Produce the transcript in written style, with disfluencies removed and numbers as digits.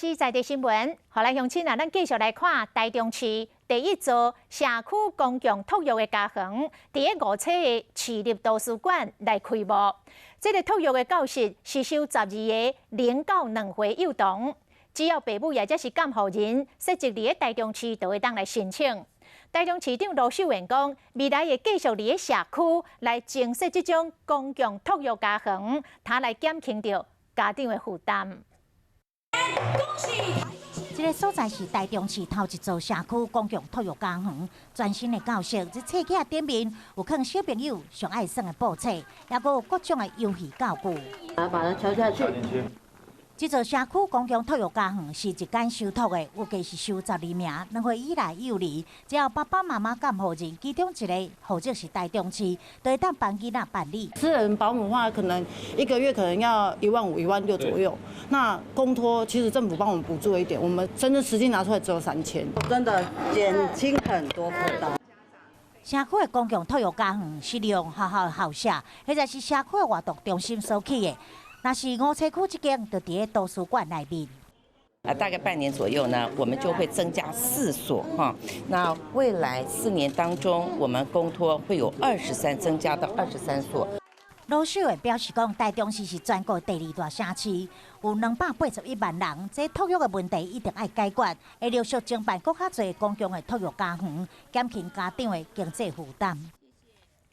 是在地新闻，好来乡亲啊，咱继续来看台中市第一座社区公共托育的家园，伫个5册的市立图书馆来开幕。这个托育的教室是收12个0到2岁幼童，只要父母也则是监护人，设置伫个台中市就会当来申请。台中市长罗秀燕讲，未来会继续伫个社区来建设这种公共托育家园，他来减轻着家长的负担。这个所在是台中市头一座社区公共托育家园，全新的教室，这册架顶面有放小朋友上爱耍的布册，也有各种的游戏教具。把它敲下去。这座社区公共托育家园是一间收托的，预计是收12名，2岁以内幼儿，只要爸爸妈妈监护人，其中一个或者是台中市，都会当帮囡仔办理。私人保姆的话，可能1个月可能要1万5、1万6左右。那公托其实政府帮我们补助一点，我们真正实际拿出来只有3000，真的减轻很多负担。社区的公共托育家园是利用学校的校舍，或者是社区的活动中心所起的。那是5册区这间，就伫个图书馆内面。大概半年左右呢，我们就会增加4所哈。那未来4年当中，我们公托会有增加到23所。罗秀燕表示讲，台中市是全国第2大城市，有281万人，这托育的问题一定要解决，会陆续承办更较侪公共的托育家园，减轻家长的经济负担。